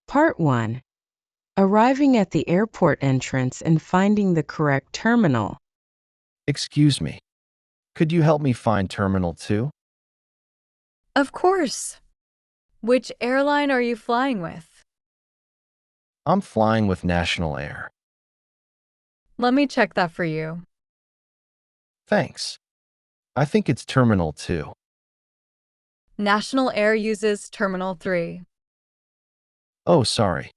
Part 1. Arriving at the airport entrance and finding the correct terminal. Excuse me. Could you help me find Terminal 2? Of course. Which airline are you flying with? I'm flying with National Air. Let me check that for you. Thanks. I think it's Terminal 2. National Air uses Terminal 3. Oh, sorry.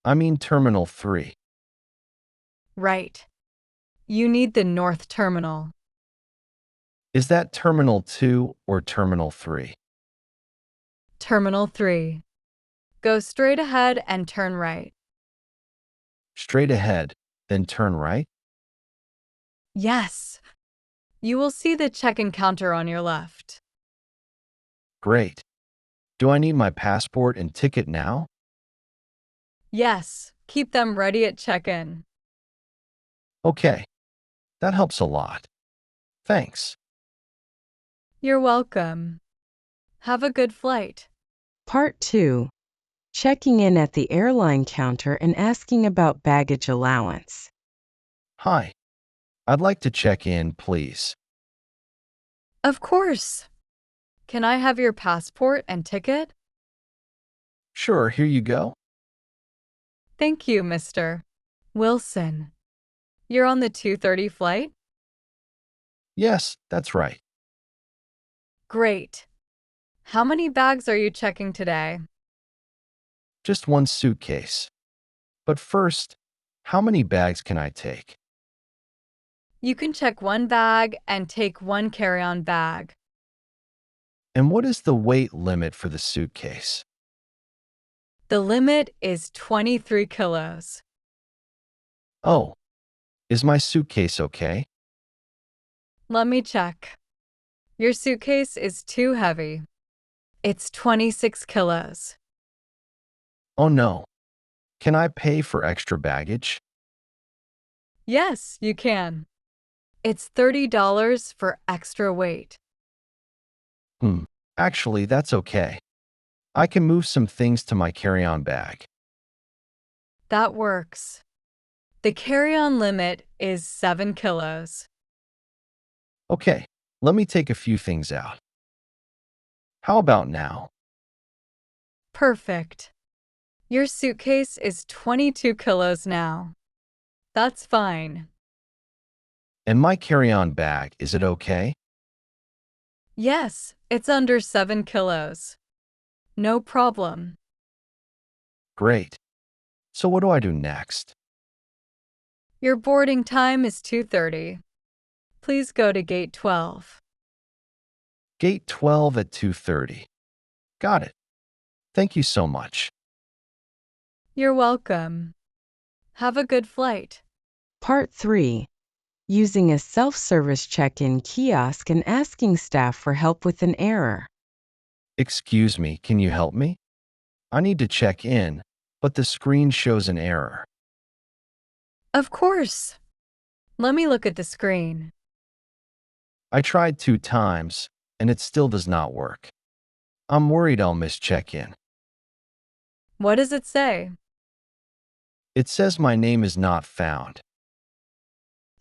I mean Terminal 3. Right. You need the North Terminal. Is that Terminal 2 or Terminal 3? Terminal 3. Go straight ahead and turn right. Straight ahead, then turn right? Yes. You will see the check-in counter on your left. Great. Do I need my passport and ticket now? Yes. Keep them ready at check-in. Okay. That helps a lot. Thanks. You're welcome. Have a good flight. Part 2. Checking in at the airline counter and asking about baggage allowance. Hi. I'd like to check in, please. Of course. Can I have your passport and ticket? Sure, here you go. Thank you, Mr. Wilson. You're on the 2:30 flight? Yes, that's right. Great. How many bags are you checking today? Just one suitcase. But first, how many bags can I take? You can check one bag and take one carry-on bag. And what is the weight limit for the suitcase? The limit is 23 kilos. Oh, is my suitcase okay? Let me check. Your suitcase is too heavy. It's 26 kilos. Oh no. Can I pay for extra baggage? Yes, you can. It's $30 for extra weight. Actually, that's okay. I can move some things to my carry-on bag. That works. The carry-on limit is 7 kilos. Okay, let me take a few things out. How about now? Perfect. Your suitcase is 22 kilos now. That's fine. And my carry-on bag, is it okay? Yes, it's under 7 kilos. No problem. Great. So what do I do next? Your boarding time is 2:30. Please go to gate 12. Gate 12 at 2:30. Got it. Thank you so much. You're welcome. Have a good flight. Part 3. Using a self-service check-in kiosk and asking staff for help with an error. Excuse me, can you help me? I need to check in, but the screen shows an error. Of course. Let me look at the screen. I tried 2 times, and it still does not work. I'm worried I'll miss check-in. What does it say? It says my name is not found.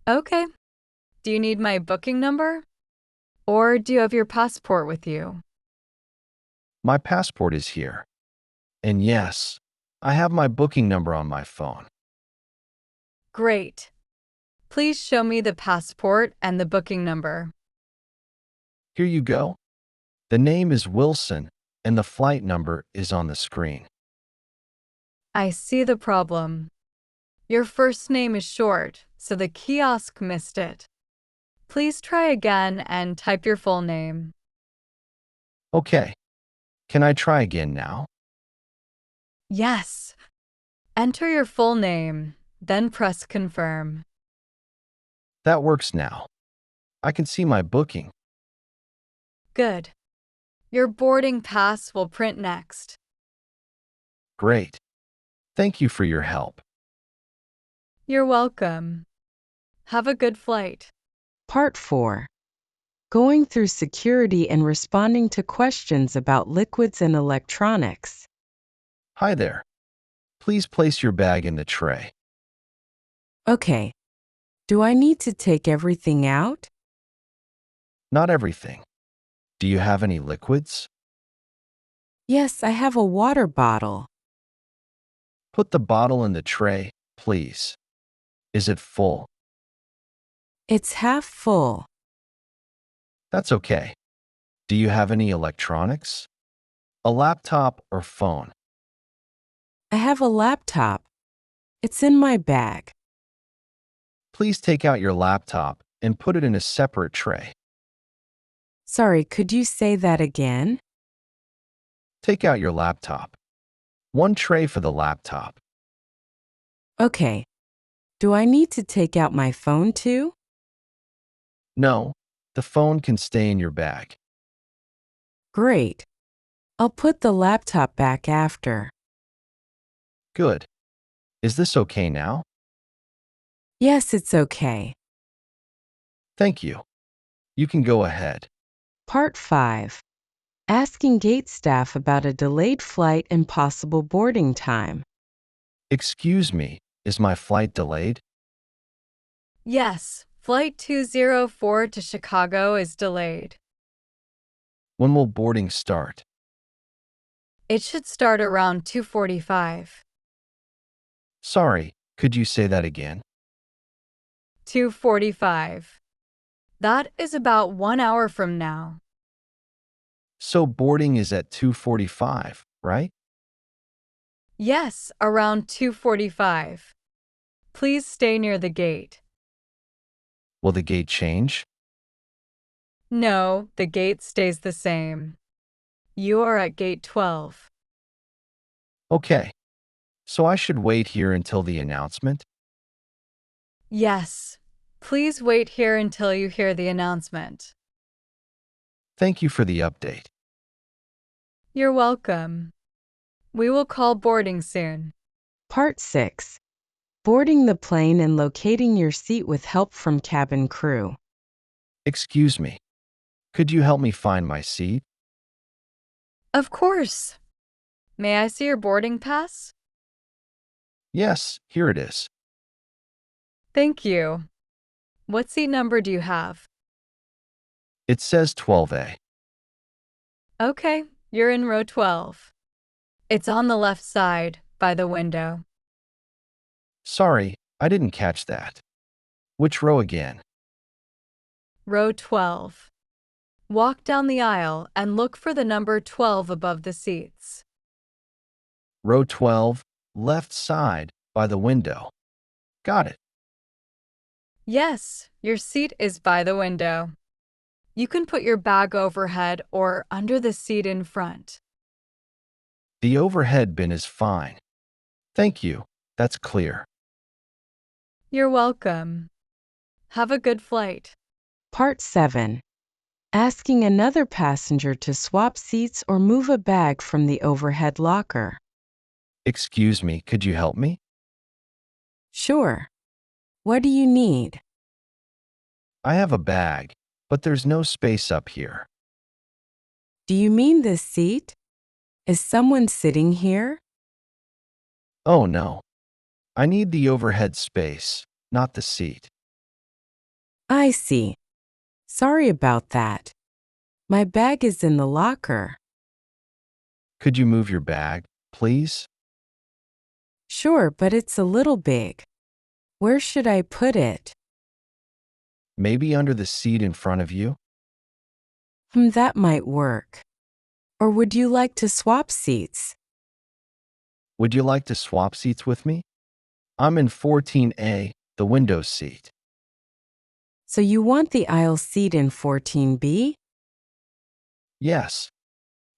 Okay. Do you need my booking number? Or do you have your passport with you? My passport is here. And yes, I have my booking number on my phone. Great. Please show me the passport and the booking number. Here you go. The name is Wilson, and the flight number is on the screen. I see the problem. Your first name is short, so the kiosk missed it. Please try again and type your full name. Okay. Can I try again now? Yes. Enter your full name, then press confirm. That works now. I can see my booking. Good. Your boarding pass will print next. Great. Thank you for your help. You're welcome. Have a good flight. Part 4. Going through security and responding to questions about liquids and electronics. Hi there. Please place your bag in the tray. Okay. Do I need to take everything out? Not everything. Do you have any liquids? Yes, I have a water bottle. Put the bottle in the tray, please. Is it full? It's half full. That's okay. Do you have any electronics? A laptop or phone? I have a laptop. It's in my bag. Please take out your laptop and put it in a separate tray. Sorry, could you say that again? Take out your laptop. One tray for the laptop. Okay. Do I need to take out my phone too? No, the phone can stay in your bag. Great. I'll put the laptop back after. Good. Is this okay now? Yes, it's okay. Thank you. You can go ahead. Part 5. Asking gate staff about a delayed flight and possible boarding time. Excuse me, is my flight delayed? Yes, Flight 204 to Chicago is delayed. When will boarding start? It should start around 2:45. Sorry, could you say that again? 2:45. That is about 1 hour from now. So boarding is at 2:45, right? Yes, around 2:45. Please stay near the gate. Will the gate change? No, the gate stays the same. You are at gate 12. Okay. So I should wait here until the announcement? Yes, please wait here until you hear the announcement. Thank you for the update. You're welcome. We will call boarding soon. Part 6. Boarding the plane and locating your seat with help from cabin crew. Excuse me. Could you help me find my seat? Of course. May I see your boarding pass? Yes, here it is. Thank you. What seat number do you have? It says 12A. Okay, you're in row 12. It's on the left side, by the window. Sorry, I didn't catch that. Which row again? Row 12. Walk down the aisle and look for the number 12 above the seats. Row 12, left side, by the window. Got it. Yes, your seat is by the window. You can put your bag overhead or under the seat in front. The overhead bin is fine. Thank you, that's clear. You're welcome. Have a good flight. Part 7. Asking another passenger to swap seats or move a bag from the overhead locker. Excuse me, could you help me? Sure. What do you need? I have a bag, but there's no space up here. Do you mean this seat? Is someone sitting here? Oh no. I need the overhead space, not the seat. I see. Sorry about that. My bag is in the locker. Could you move your bag, please? Sure, but it's a little big. Where should I put it? Maybe under the seat in front of you? That might work. Or would you like to swap seats? Would you like to swap seats with me? I'm in 14A, the window seat. So you want the aisle seat in 14B? Yes.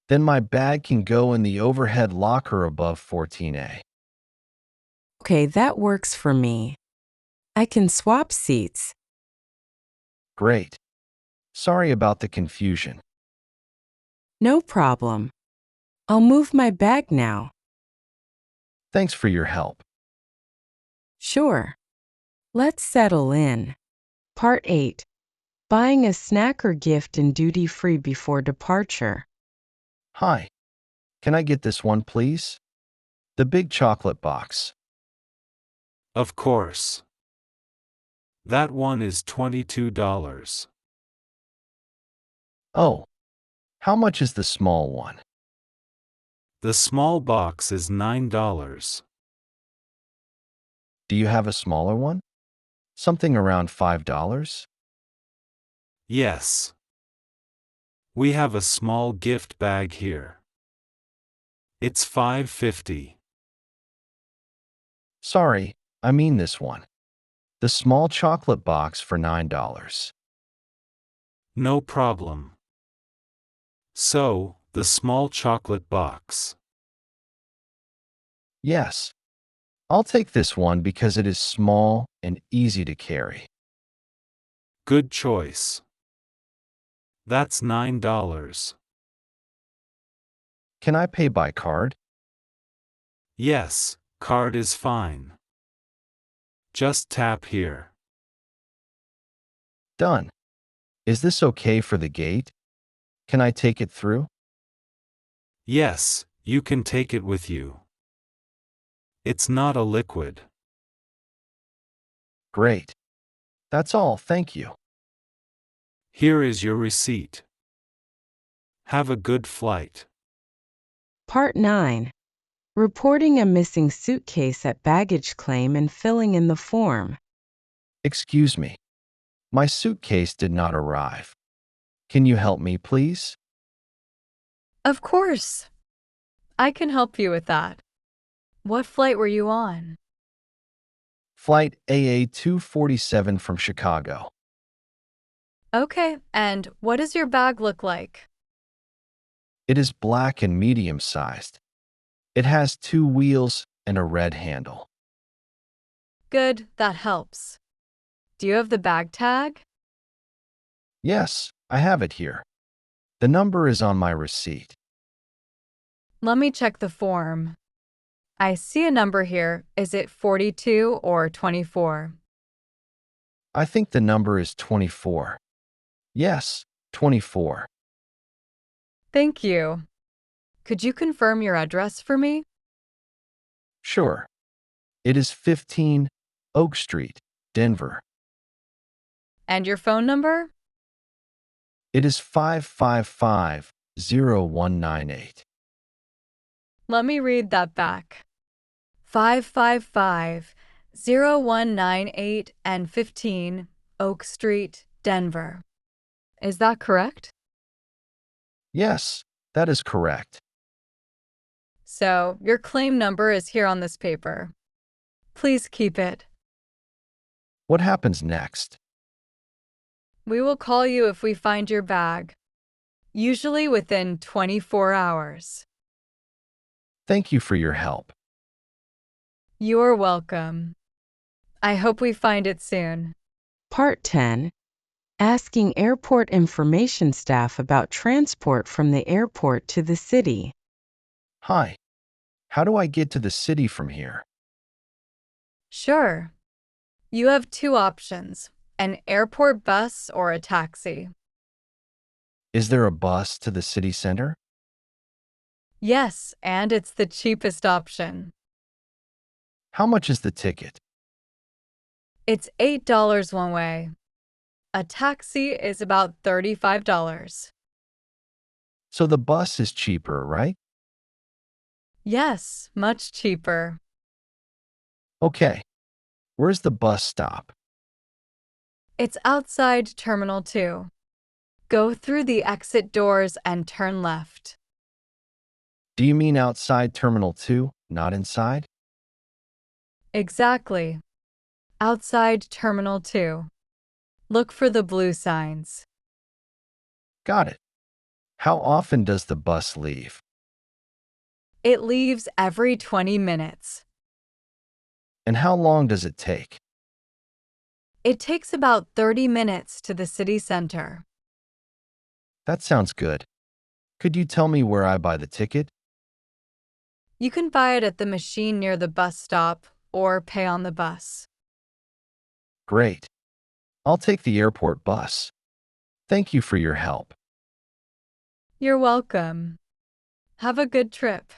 Then my bag can go in the overhead locker above 14A. Okay, that works for me. I can swap seats. Great. Sorry about the confusion. No problem. I'll move my bag now. Thanks for your help. Sure. Let's settle in. Part 8. Buying a snack or gift in duty-free before departure. Hi. Can I get this one, please? The big chocolate box. Of course. That one is $22. Oh, how much is the small one? The small box is $9. Do you have a smaller one? Something around $5? Yes. We have a small gift bag here. It's $5.50. Sorry, I mean this one. The small chocolate box for $9. No problem. So, the small chocolate box. Yes. I'll take this one because it is small and easy to carry. Good choice. That's $9. Can I pay by card? Yes, card is fine. Just tap here. Done. Is this okay for the gate? Can I take it through? Yes, you can take it with you. It's not a liquid. Great. That's all, thank you. Here is your receipt. Have a good flight. Part 9. Reporting a missing suitcase at baggage claim and filling in the form. Excuse me. My suitcase did not arrive. Can you help me, please? Of course. I can help you with that. What flight were you on? Flight AA 247 from Chicago. Okay, and what does your bag look like? It is black and medium-sized. It has 2 wheels and a red handle. Good, that helps. Do you have the bag tag? Yes, I have it here. The number is on my receipt. Let me check the form. I see a number here. Is it 42 or 24? I think the number is 24. Yes, 24. Thank you. Could you confirm your address for me? Sure. It is 15 Oak Street, Denver. And your phone number? It is 555-0198. Let me read that back. 555-0198 and 15 Oak Street, Denver. Is that correct? Yes, that is correct. So, your claim number is here on this paper. Please keep it. What happens next? We will call you if we find your bag, usually within 24 hours. Thank you for your help. You're welcome. I hope we find it soon. Part 10. Asking airport information staff about transport from the airport to the city. Hi. How do I get to the city from here? Sure. You have two options, an airport bus or a taxi. Is there a bus to the city center? Yes, and it's the cheapest option. How much is the ticket? It's $8 one way. A taxi is about $35. So the bus is cheaper, right? Yes, much cheaper. Okay. Where's the bus stop? It's outside Terminal 2. Go through the exit doors and turn left. Do you mean outside Terminal 2, not inside? Exactly. Outside Terminal 2. Look for the blue signs. Got it. How often does the bus leave? It leaves every 20 minutes. And how long does it take? It takes about 30 minutes to the city center. That sounds good. Could you tell me where I buy the ticket? You can buy it at the machine near the bus stop or pay on the bus. Great. I'll take the airport bus. Thank you for your help. You're welcome. Have a good trip.